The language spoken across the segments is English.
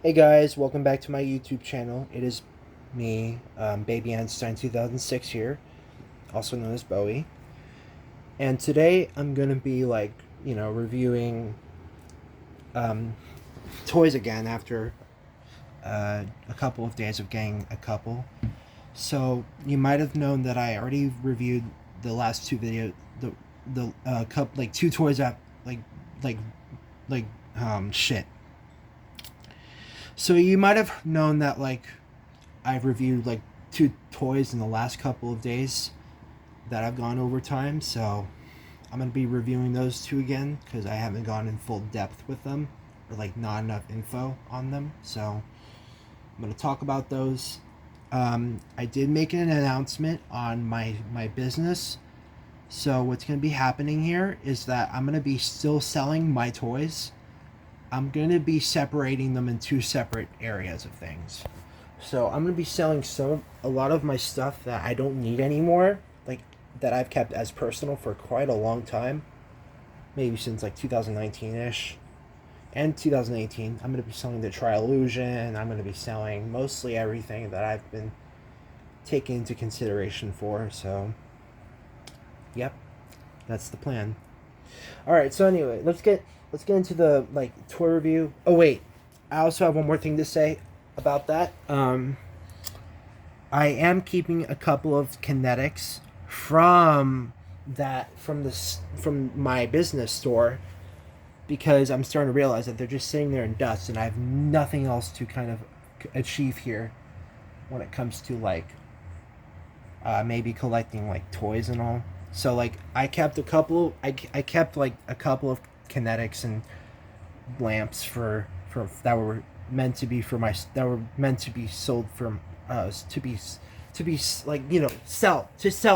Hey guys, welcome back to my YouTube channel. It is me, Baby Einstein 2006 here, also known as Bowie. And today I'm gonna be reviewing um, toys again after a couple of days of getting a couple. So you might have known that I already reviewed the last two videos, the couple like two toys that like like shit. So you might have known that I've reviewed like two toys in the last couple of days that I've gone over time. So I'm going to be reviewing those two again because I haven't gone in full depth with them or like not enough info on them. So I'm going to talk about those. I did make an announcement on my business. So what's going to be happening here is that I'm going to be still selling my toys. I'm going to be separating them in two separate areas of things. So I'm gonna be selling a lot of my stuff that I don't need anymore, like that I've kept as personal for quite a long time, maybe since like 2019-ish and 2018. I'm gonna be selling the Triillusion. I'm gonna be selling mostly everything that I've been taking into consideration for. So, yep, that's the plan. All right. So anyway, let's get into the tour review. Oh wait, I also have one more thing to say about that. I am keeping a couple of kinetics from my business store because I'm starting to realize that they're just sitting there in dust, and I have nothing else to kind of achieve here when it comes to maybe collecting like toys and all. So I kept a couple. I kept like a couple of kinetics and lamps for that were meant to be for my that were meant to be sold from to be sell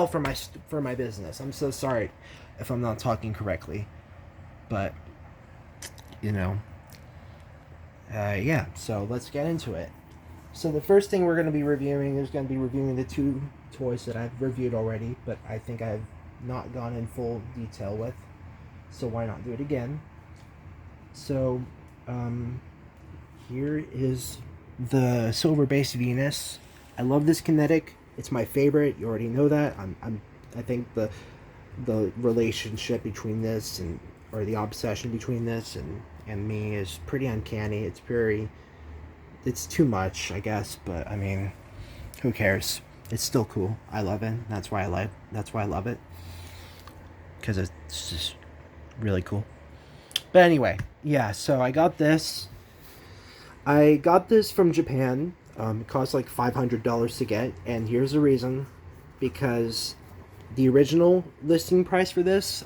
for my business. I'm so sorry if I'm not talking correctly, but you know, yeah. So let's get into it. So the first thing we're going to be reviewing is going to be reviewing the two toys that I've reviewed already, but I think I've not gone in full detail with. So why not do it again? So, here is the silver base Venus. I love this kinetic. It's my favorite. You already know that. I think the relationship between this and or the obsession between this and me is pretty uncanny. It's too much, I guess, but I mean, who cares? It's still cool. I love it. That's why I love it. Cuz it's just really cool. But anyway, yeah, so I got this from Japan. It cost like $500 to get, and here's the reason: because the original listing price for this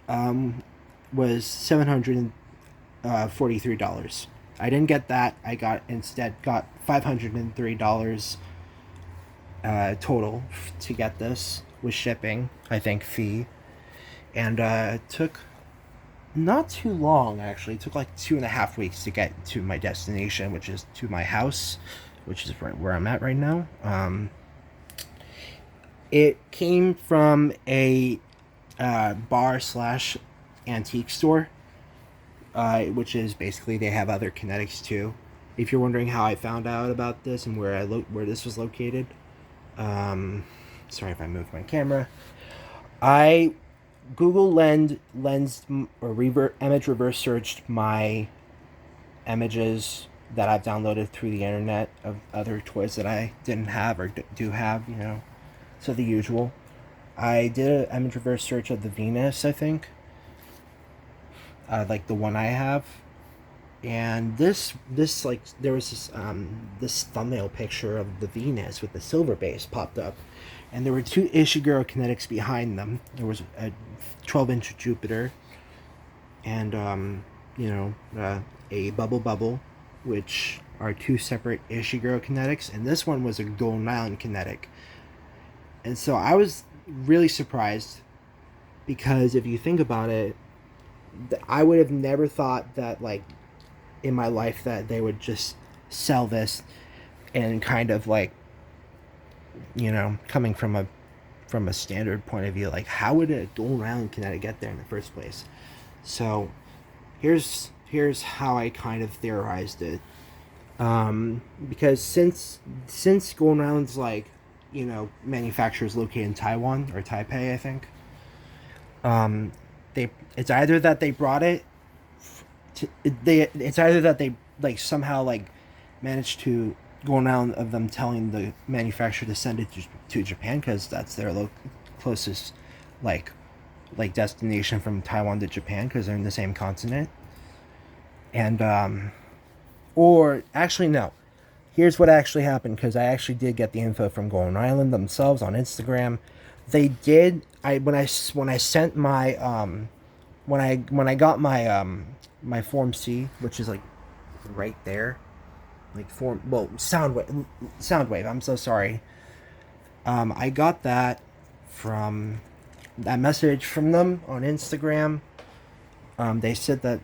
was $743. I didn't get that. I got $503 total to get this with shipping. I think fee, and it took not too long actually. It took like 2.5 weeks to get to my destination, which is to my house, which is right where I'm at right now. It came from a bar slash antique store, which is basically they have other kinetics too. If you're wondering how I found out about this and where this was located, sorry if I moved my camera. I Google lensed or image reverse searched my images that I've downloaded through the internet of other toys that I didn't have or do have, So the usual. I did an image reverse search of the Venus, I think, like the one I have, and this like there was this thumbnail picture of the Venus with the silver base popped up, and there were two Ishiguro kinetics behind them. There was a 12-inch Jupiter and a bubble, which are two separate Ishiguro kinetics, and this one was a Golden Island kinetic. And so I was really surprised because if you think about it, I would have never thought that in my life that they would just sell this and kind of coming from a standard point of view, like how would a Golden Island kinetic get there in the first place? So here's how I kind of theorized it. Because since Golden Island's like, you know, manufacturers located in Taiwan or Taipei, I think. Um, they it's either that they brought it it's either that they like somehow like managed to go around of them telling the manufacturer to send it to Japan because that's their closest like destination from Taiwan to Japan because they're in the same continent. And or actually no, here's what actually happened because I actually did get the info from Golden Island themselves on Instagram. They did. When I sent my when I got my my Form C, which is like right there, like form well Soundwave. I'm so sorry. I got that from that message from them on Instagram. They said that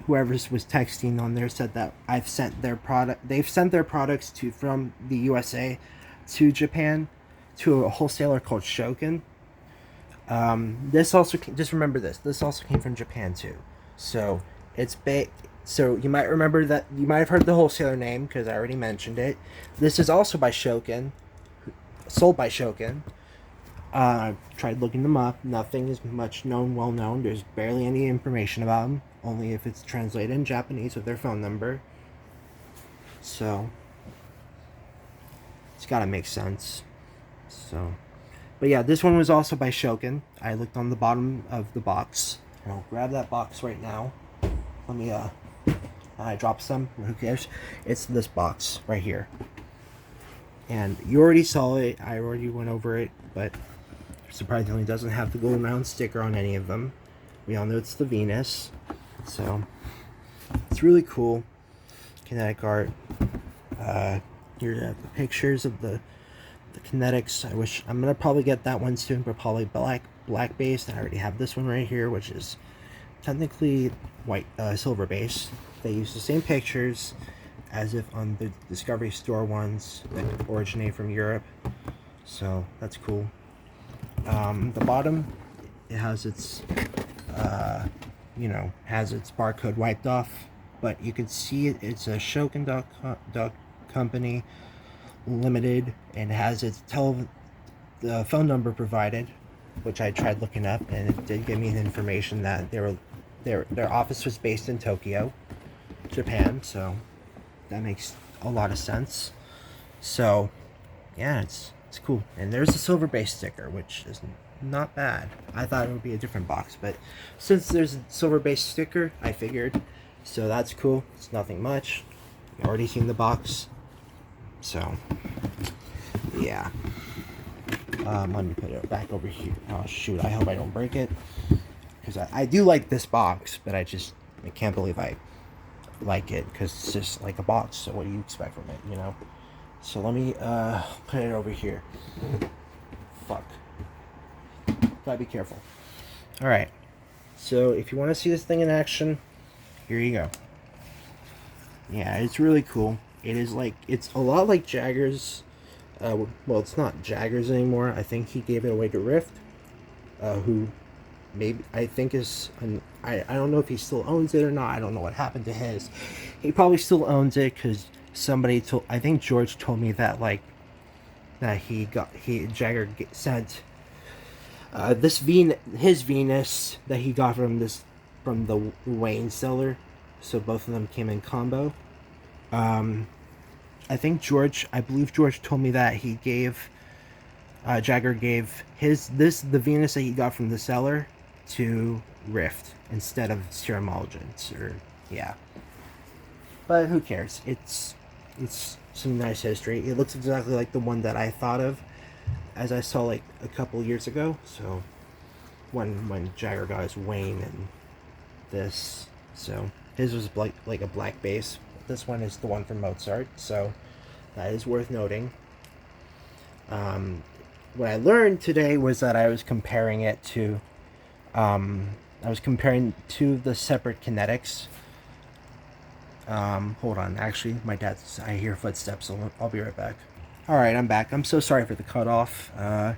whoever was texting on there said that I've sent their product. They've sent their products to from the USA to Japan to a wholesaler called Shokin. This also just remember this. This also came from Japan too. So it's So you might remember that you might have heard the wholesaler name because I already mentioned it. This is also by Shokin, sold by Shokin. I tried looking them up. Nothing is much known, well known. There's barely any information about them. Only if it's translated in Japanese with their phone number. So it's gotta make sense. So, but yeah, this one was also by Shokin. I looked on the bottom of the box. And I'll grab that box right now. Let me I dropped some. Who cares? It's this box right here. And you already saw it. I already went over it, but surprisingly, it doesn't have the golden round sticker on any of them. We all know it's the Venus, so it's really cool. Kinetic art. Here are the pictures of the kinetics. I'm gonna probably get that one soon, but probably black based. I already have this one right here, which is technically white silver base. They use the same pictures as if on the Discovery Store ones that originate from Europe, so that's cool. The bottom, it has its has its barcode wiped off, but you can see it's a Shokin Duck Company Limited, and has its the phone number provided, which I tried looking up, and it did give me the information that their office was based in Tokyo, Japan, so that makes a lot of sense. So yeah, it's cool. And there's a silver base sticker, which is not bad. I thought it would be a different box, but since there's a silver base sticker, I figured. So that's cool. It's nothing much. You've already seen the box. So yeah. Let me put it back over here. Oh shoot, I hope I don't break it. Because I do like this box, but I can't believe I like it, because it's just like a box, so what do you expect from it, you know? So let me put it over here. Fuck. Gotta be careful. Alright. So if you want to see this thing in action, here you go. Yeah, it's really cool. It's a lot like Jagger's. Well, it's not Jagger's anymore. I think he gave it away to Rift. Who maybe I think is I don't know if he still owns it or not. I don't know what happened to his. He probably still owns it because somebody told. I think George told me that Jagger sent his Venus that he got from the Wayne seller. So both of them came in combo. I believe George told me that he gave Jagger gave the Venus that he got from the seller to Rift instead of Serum Algins, or yeah. But who cares? It's some nice history. It looks exactly like the one that I thought of as I saw like a couple years ago. So when Jagger got his Wayne and this, so his was like a black base. This one is the one from Mozart, so that is worth noting. What I learned today was that I was comparing it to the separate kinetics. Hold on. Actually, I hear footsteps, so I'll be right back. Alright, I'm back. I'm so sorry for the cutoff. I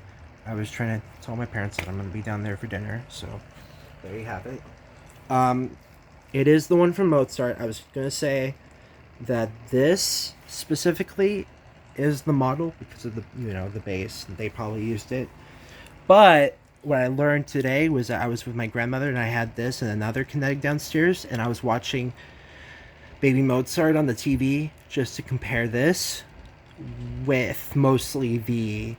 was trying to tell my parents that I'm going to be down there for dinner, so there you have it. It is the one from Mozart. I was going to say that this specifically is the model because of the, you know, the base. They probably used it. But what I learned today was that I was with my grandmother and I had this and another kinetic downstairs, and I was watching Baby Mozart on the TV just to compare this with mostly the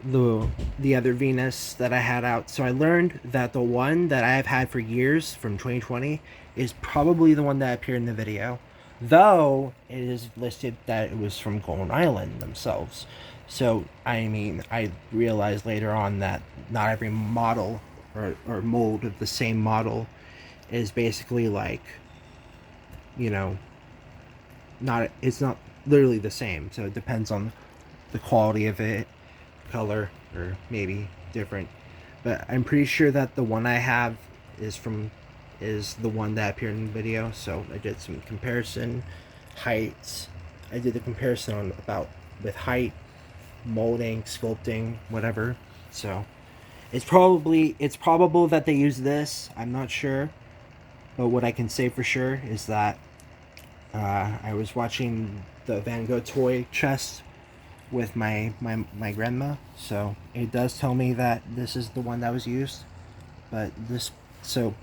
the other Venus that I had out. So I learned that the one that I have had for years from 2020 is probably the one that appeared in the video, though it is listed that it was from Golden Island themselves. So I mean, I realized later on that not every model or mold of the same model is basically like, you know, not, it's not literally the same. So it depends on the quality of it, color, or maybe different. But I'm pretty sure that the one I have is the one that appeared in the video. So I did some comparison, heights. I did the comparison on about with height, molding, sculpting, whatever. So it's probable that they use this. I'm not sure, but what I can say for sure is that I was watching the Van Gogh toy chest with my grandma, so it does tell me that this is the one that was used. But this, so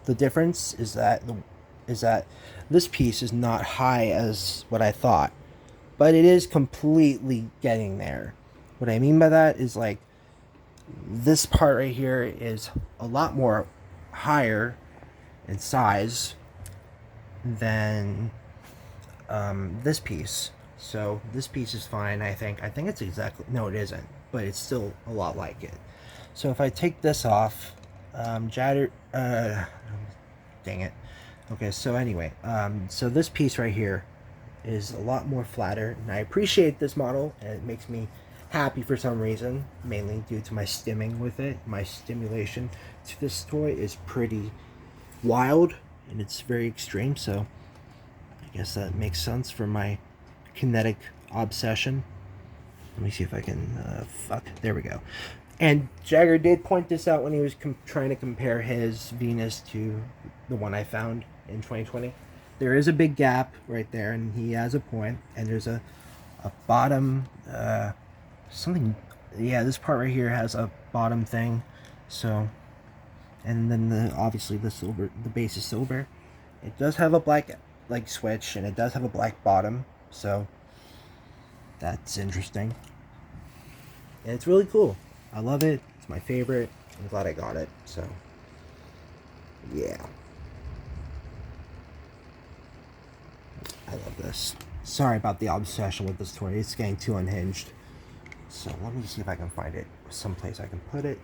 the difference is that this piece is not high as what I thought, but it is completely getting there. What I mean by that is like this part right here is a lot more higher in size than this piece. So this piece is fine, I think. I think it's exactly... No, it isn't. But it's still a lot like it. So if I take this off... dang it. Okay, so anyway. So this piece right here is a lot more flatter. And I appreciate this model. And it makes me happy for some reason. Mainly due to my stimming with it. My stimulation to this toy is pretty wild. And it's very extreme, so... I guess that makes sense for my kinetic obsession. Let me see if I can... fuck. There we go. And Jagger did point this out when he was trying to compare his Venus to the one I found in 2020. There is a big gap right there, and he has a point. And there's a bottom... something... Yeah, this part right here has a bottom thing. So... And then obviously the base is silver. It does have a black... like switch, and it does have a black bottom, so that's interesting. And it's really cool. I love it. It's my favorite. I'm glad I got it. So yeah, I love this. Sorry about the obsession with this toy. It's getting too unhinged. So let me see if I can find it someplace I can put it.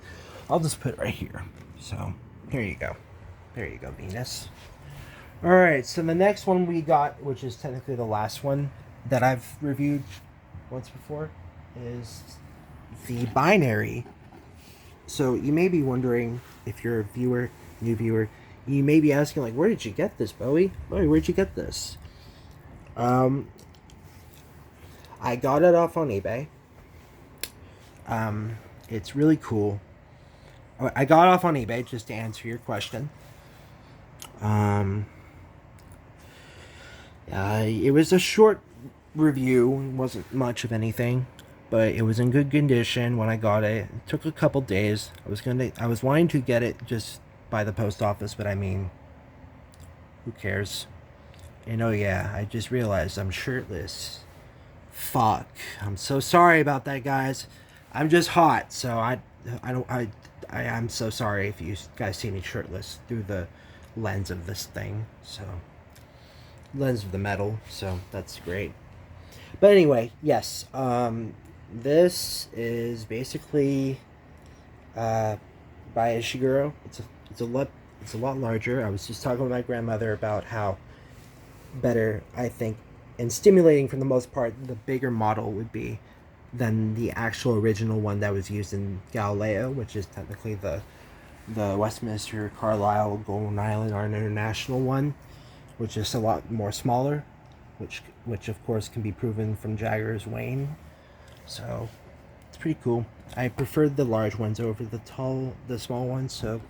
I'll just put it right here. So here you go. There you go, Venus. Alright, so the next one we got, which is technically the last one that I've reviewed once before, is the binary. So you may be wondering, if you're a new viewer, you may be asking, like, where did you get this, Bowie? Bowie, where'd you get this? I got it off on eBay. It's really cool. I got it off on eBay, just to answer your question. It was a short review. It wasn't much of anything, but it was in good condition when I got it. It took a couple days. I was wanting to get it just by the post office, but I mean, who cares? And oh yeah, I just realized I'm shirtless. Fuck. I'm so sorry about that, guys. I'm just hot, so I'm so sorry if you guys see me shirtless through the lens of this thing. So lens of the metal, so that's great. But anyway, yes, this is basically by Ishiguro. It's a lot larger. I was just talking with my grandmother about how better, I think, and stimulating for the most part, the bigger model would be than the actual original one that was used in Galileo, which is technically the Westminster, Carlisle, Golden Island, Art International one, which is a lot more smaller, which of course can be proven from Jagger's Wayne. So it's pretty cool. I preferred the large ones over the small ones, so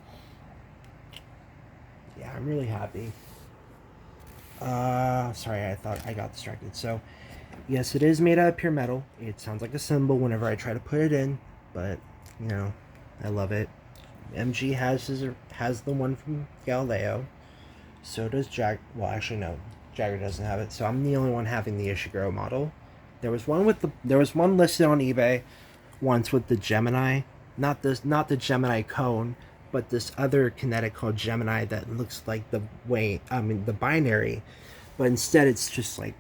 yeah, I'm really happy. Sorry, I thought I got distracted. So, yes, it is made out of pure metal. It sounds like a cymbal whenever I try to put it in, but you know, I love it. MG has the one from Galileo. So does Jag. Well, actually, no, Jagger doesn't have it. So I'm the only one having the Ishiguro model. There was one listed on eBay once with the Gemini, not the Gemini cone, but this other kinetic called Gemini that looks like the binary, but instead it's just like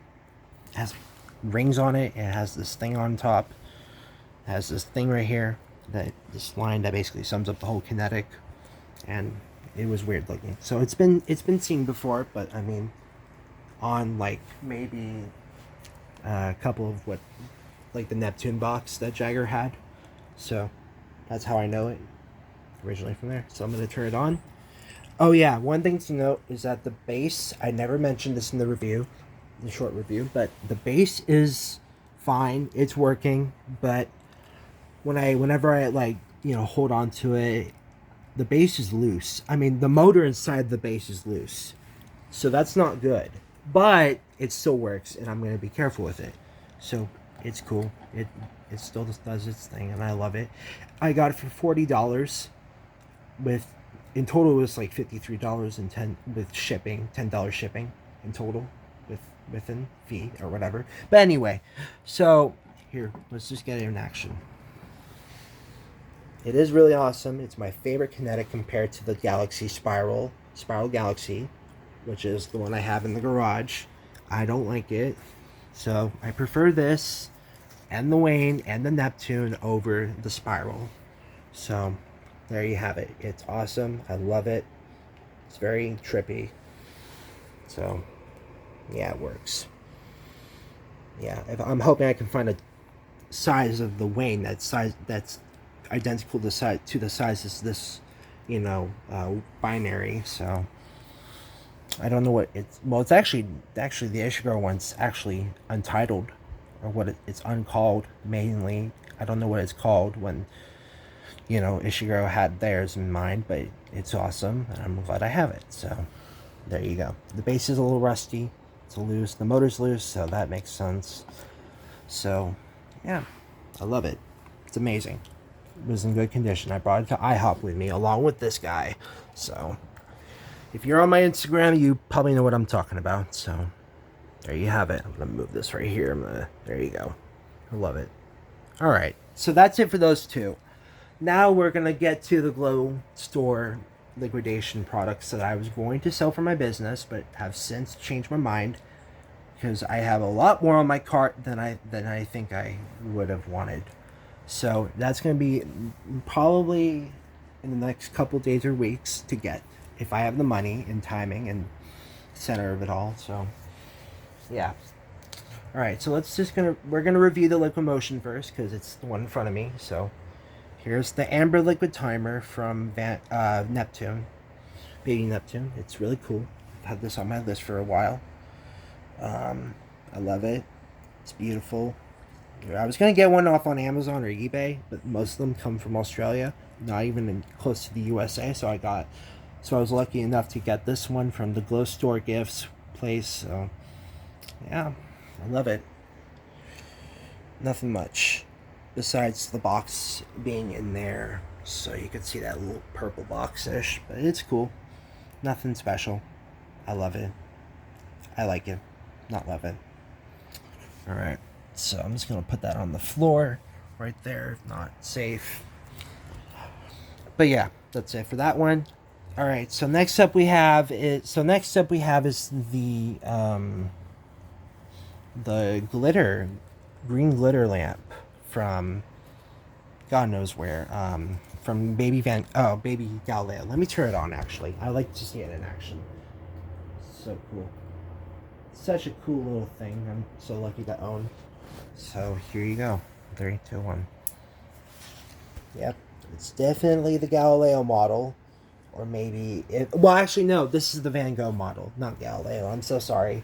has rings on it. It has this thing on top. It has this thing right here, this line that basically sums up the whole kinetic, and it was weird looking. So it's been seen before, but I mean, on like maybe a couple of what like the Neptune box that Jagger had. So that's how I know it originally from there. So I'm gonna turn it on. Oh yeah, one thing to note is that the bass, I never mentioned this in the review, the short review, but the bass is fine. It's working, but whenever I like, hold on to it, the bass is loose. I mean, the motor inside the bass is loose. So that's not good. But it still works, and I'm going to be careful with it. So it's cool. It still does its thing, and I love it. I got it for $40 with, in total it was like $53 and with shipping, $10 shipping in total within fee or whatever. But anyway, so here, let's just get it in action. It is really awesome. It's my favorite kinetic compared to the Galaxy Spiral Galaxy, which is the one I have in the garage. I don't like it. So I prefer this and the Wayne and the Neptune over the Spiral. So there you have it. It's awesome. I love it. It's very trippy. So yeah, it works. Yeah, I'm hoping I can find a size of the Wayne that's identical to the size as this, binary. So I don't know what it's. Well, it's actually the Ishiguro one's actually untitled, or what it's uncalled mainly. I don't know what it's called when Ishiguro had theirs in mind, but it's awesome, and I'm glad I have it. So there you go. The bass is a little rusty. It's loose. The motor's loose, so that makes sense. So yeah, I love it. It's amazing. It was in good condition. I brought it to IHOP with me along with this guy. So if you're on my Instagram, you probably know what I'm talking about. So there you have it. I'm gonna move this right here. There you go. I love it. All right. So that's it for those two. Now we're gonna get to the Glow Store liquidation products that I was going to sell for my business, but have since changed my mind because I have a lot more on my cart than I think I would have wanted. So that's going to be probably in the next couple days or weeks to get, if I have the money and timing and center of it all. So yeah. All right, so we're gonna review the Liquid Motion first because it's the one in front of me. So here's the Amber Liquid Timer from Neptune, Baby Neptune. It's really cool. I've had this on my list for a while. I love it. It's beautiful. I was gonna get one off on Amazon or eBay, but most of them come from Australia, not even close to the USA. So I was lucky enough to get this one from the Glow Store Gifts place. So yeah, I love it. Nothing much besides the box being in there, so you can see that little purple box-ish, but it's cool. Nothing special. I love it. I like it. Not love it. Alright, so I'm just gonna put that on the floor right there, not safe. But yeah, that's it for that one. Alright, so next up we have is the green glitter lamp from God knows where. From Baby Galileo. Let me turn it on actually. I like to see it in action. So cool. Such a cool little thing. I'm so lucky to own. So here you go. 3, 2, 1. Yep. It's definitely the Galileo model. Or maybe well actually no, this is the Van Gogh model, not Galileo. I'm so sorry.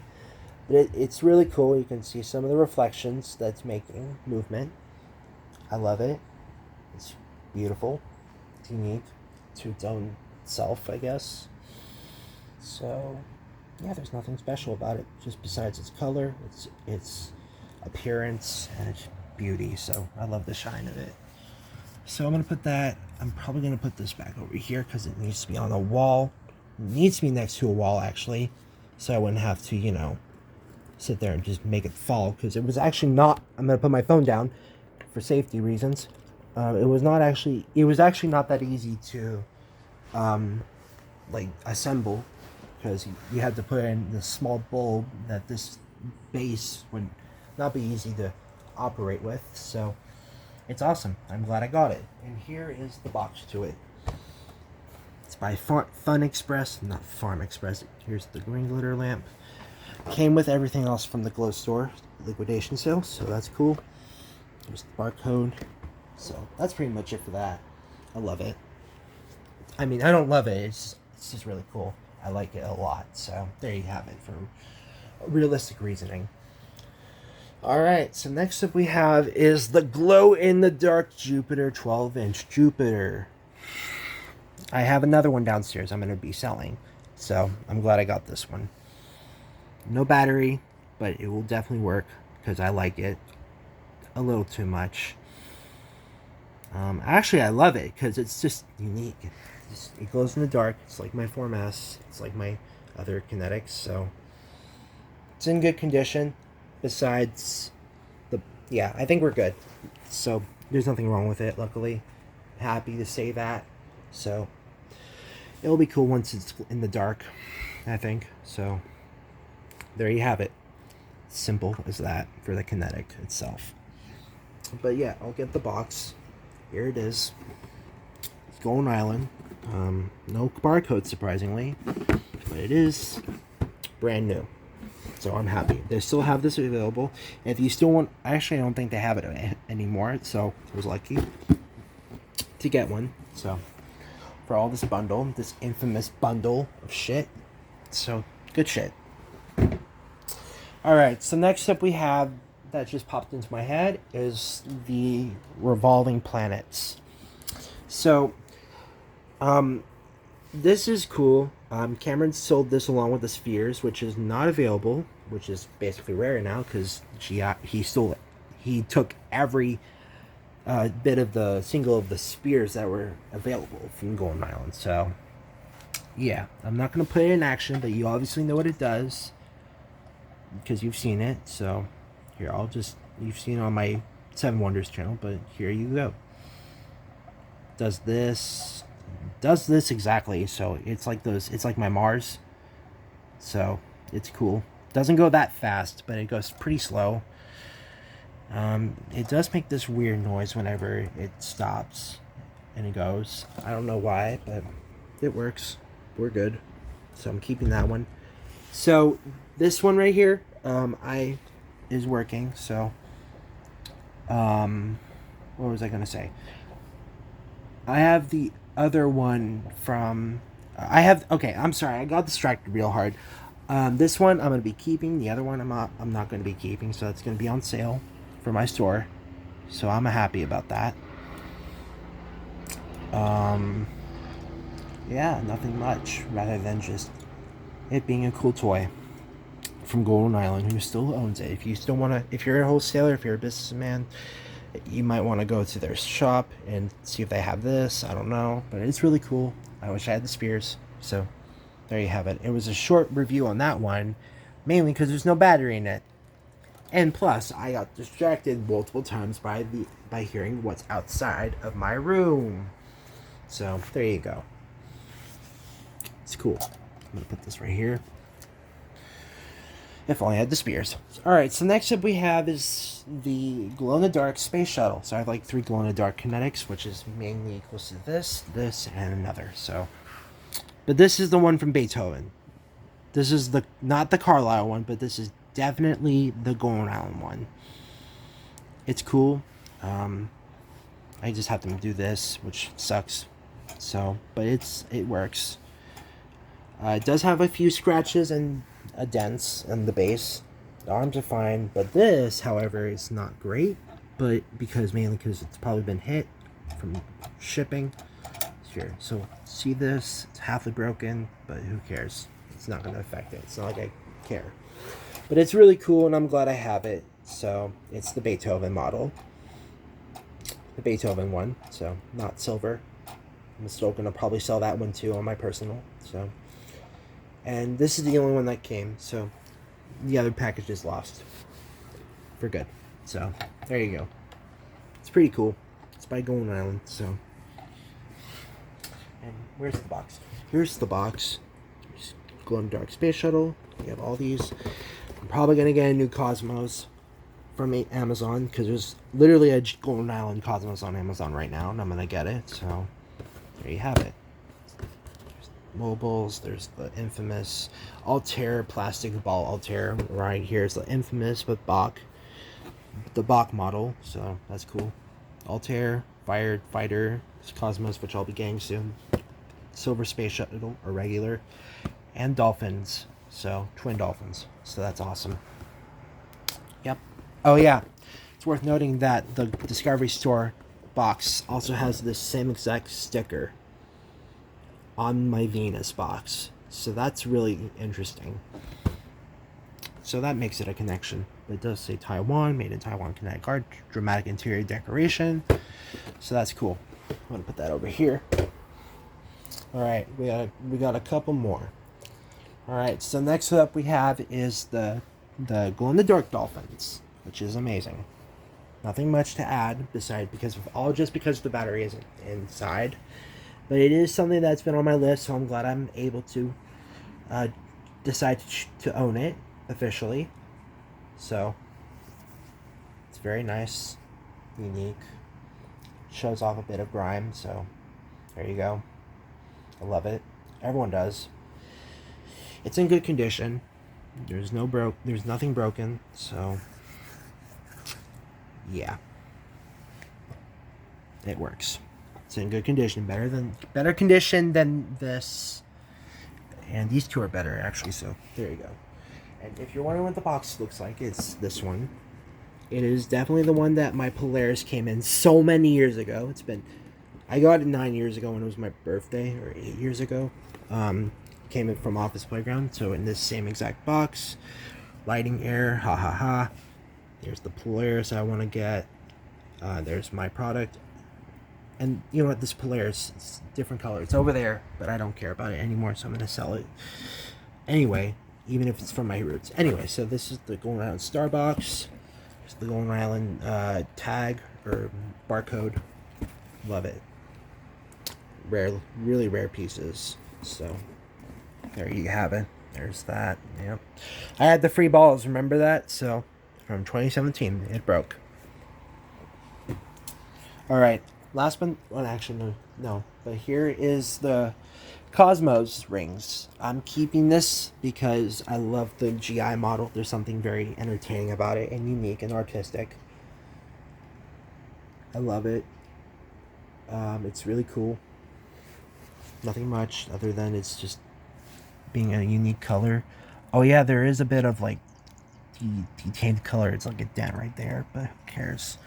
But it's really cool. You can see some of the reflections that's making movement. I love it. It's beautiful. It's unique to its own self, I guess. So, yeah, there's nothing special about it, just besides its color, its appearance, and its beauty. So I love the shine of it. So I'm gonna put that. I'm probably gonna put this back over here because it needs to be on a wall. It needs to be next to a wall actually, so I wouldn't have to, you know, sit there and just make it fall. Because it was actually not. I'm gonna put my phone down for safety reasons. It was not actually. It was actually not that easy to, like assemble, because you had to put in this small bulb that this base would not be easy to operate with. So it's awesome. I'm glad I got it. And here is the box to it. It's by Fun Express, not Farm Express. Here's the green glitter lamp. Came with everything else from the Glow store liquidation sale, so that's cool. There's the barcode. So that's pretty much it for that. I love it. I mean, I don't love it. It's just really cool. I like it a lot. So there you have it for realistic reasoning. Alright, so next up we have is the glow-in-the-dark Jupiter 12-inch Jupiter. I have another one downstairs I'm going to be selling, so I'm glad I got this one. No battery, but it will definitely work because I like it a little too much. Actually, I love it because it's just unique. It glows in the dark. It's like my 4S. It's like my other Kinetics, so it's in good condition. Besides yeah, I think we're good. So there's nothing wrong with it, luckily. Happy to say that. So it'll be cool once it's in the dark, I think. So there you have it. Simple as that for the Kinetic itself. But yeah, I'll get the box. Here it is. It's Golden Island. No barcode, surprisingly, but it is brand new. So I'm happy. They still have this available. If you still want, actually, I don't think they have it anymore. So I was lucky to get one. So for all this bundle, this infamous bundle of shit. So good shit. All right. So next up we have that just popped into my head is the revolving planets. So, this is cool. Cameron sold this along with the spheres, which is not available, which is basically rare now because he stole it. He took every bit of the single of the spears that were available from Golden Island. So, yeah, I'm not going to put it in action, but you obviously know what it does because you've seen it. So, here, you've seen it on my Seven Wonders channel, but here you go. Does this exactly. So it's like my Mars. So it's cool. Doesn't go that fast, but it goes pretty slow. It does make this weird noise whenever it stops and it goes. I don't know why, but it works. We're good. So I'm keeping that one. So this one right here, is working. So what was I gonna say? I have the other one from okay, I'm sorry, I got distracted real hard. This one I'm gonna be keeping. The other one I'm not gonna be keeping, so it's gonna be on sale for my store. So I'm happy about that. Yeah, nothing much rather than just it being a cool toy from Golden Island, who still owns it. If you still wanna, if you're a wholesaler, if you're a businessman, you might want to go to their shop and see if they have this. I don't know, but it's really cool. I wish I had the spears. So there you have it. It was a short review on that one, mainly because there's no battery in it. And plus, I got distracted multiple times by hearing what's outside of my room. So there you go. It's cool. I'm gonna put this right here. If only I had the spears. Alright, so next up we have is the glow-in-the-dark space shuttle. So I have like 3 glow-in-the-dark Kinetics, which is mainly equals to this, and another. So, but this is the one from Beethoven. This is not the Carlisle one, but this is definitely the Golden Island one. It's cool. I just have to do this, which sucks. So, but it works. It does have a few scratches and dents in the base. The arms are fine, but this, however, is not great. But mainly because it's probably been hit from shipping. Here, so see this? It's halfly broken, but who cares? It's not going to affect it. It's not like I care. But it's really cool, and I'm glad I have it. So it's the Beethoven model. The Beethoven one, so not silver. I'm still going to probably sell that one too on my personal. So, and this is the only one that came, so the other package is lost for good. So there you go. It's pretty cool. It's by Golden Island. So, and where's the box? Here's the box. There's Glow in the Dark Space Shuttle. We have all these. I'm probably gonna get a new Cosmos from Amazon, because there's literally a Golden Island Cosmos on Amazon right now, and I'm gonna get it. So there you have it. There's mobiles. There's the infamous Altair plastic ball Altair right here. It's the infamous but the Bach model. So that's cool. Altair, Fighter, Cosmos, which I'll be getting soon. Silver Space Shuttle, or regular, and Dolphins. So twin Dolphins. So that's awesome. Yep. Oh yeah, it's worth noting that the Discovery Store box also has this same exact sticker on my Venus box. So that's really interesting. So that makes it a connection. It does say Taiwan, made in Taiwan, kinetic art, dramatic interior decoration. So that's cool. I'm gonna put that over here. All right, we got a couple more. All right, so next up we have is the glow in the dark dolphins, which is amazing. Nothing much to add besides because the battery isn't inside, but it is something that's been on my list, so I'm glad I'm able to decide to own it officially. So it's very nice, unique, shows off a bit of grime, so there you go. I love it. Everyone does. It's in good condition. There's nothing broken, so yeah. It works. It's in good condition, better condition than this. And these two are better actually, so there you go. And if you're wondering what the box looks like, it's this one. It is definitely the one that my Polaris came in so many years ago. I got it 9 years ago when it was my birthday, or 8 years ago. Came in from Office Playground, so in this same exact box. Lighting air, ha ha ha. There's the Polaris I want to get. There's my product. And you know what, this Polaris, it's a different color. It's over there, but I don't care about it anymore, so I'm going to sell it. Anyway, even if it's from my roots. Anyway, so this is the Golden Island Star Box. There's the Golden Island tag, or barcode. Love it. Rare, really rare pieces. So there you have it. There's that. Yep. I had the free balls. Remember that? So from 2017, it broke. All right. Last one. Well, actually, no. But here is the Cosmos rings. I'm keeping this because I love the GI model. There's something very entertaining about it, and unique and artistic. I love it. It's really cool. Nothing much other than it's just being a unique color. Oh yeah, there is a bit of like detained color. It's like a dent right there, but who cares?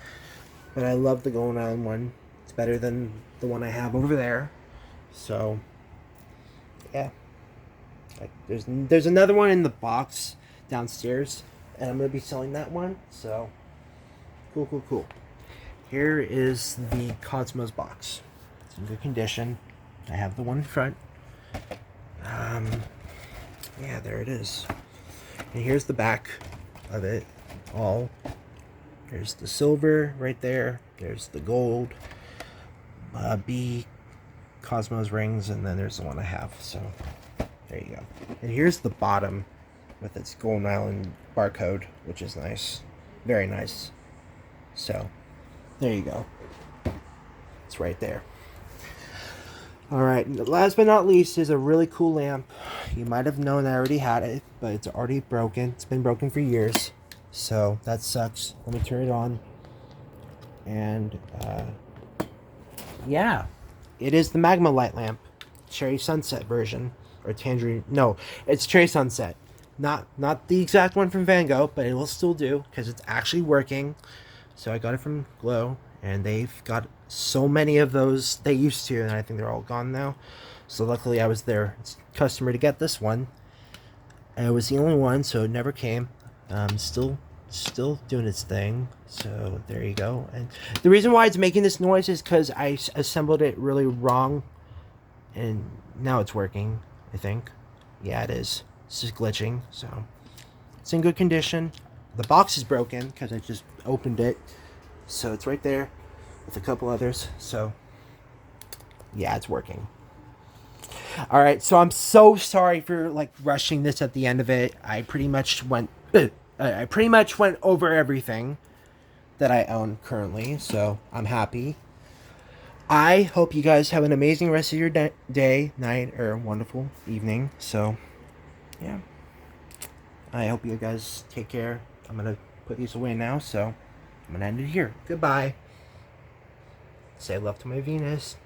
But I love the Golden Island one. It's better than the one I have over there. So yeah, like there's another one in the box downstairs, and I'm gonna be selling that one. So cool. Here is the Cosmos box. It's in good condition. I have the one in front. Yeah, there it is. And here's the back of it all. There's the silver right there. There's the gold, B Cosmos rings, and then there's the one I have. So there you go. And here's the bottom with its Golden Island barcode, which is nice. Very nice. So there you go. It's right there. Alright, last but not least is a really cool lamp. You might have known I already had it, but it's already broken. It's been broken for years. So that sucks. Let me turn it on. And yeah, it is the Magma Light lamp. Cherry Sunset version. Or Tangerine. No, it's Cherry Sunset. Not the exact one from Van Gogh, but it will still do because it's actually working. So I got it from Glow, and they've got so many of those. They used to, and I think they're all gone now. So luckily I was their customer to get this one, I was the only one, so it never came. Still doing its thing. So there you go. And the reason why it's making this noise is because I assembled it really wrong, and now it's working. I think. Yeah, it is. It's just glitching. So it's in good condition. The box is broken because I just opened it, so it's right there with a couple others. So yeah, it's working. All right, so I'm so sorry for like rushing this at the end of it. I pretty much went over everything that I own currently, so I'm happy. I hope you guys have an amazing rest of your day, night, or wonderful evening. So, yeah. I hope you guys take care. I'm going to put these away now, so I'm going to end it here. Goodbye. Say love to my Venus.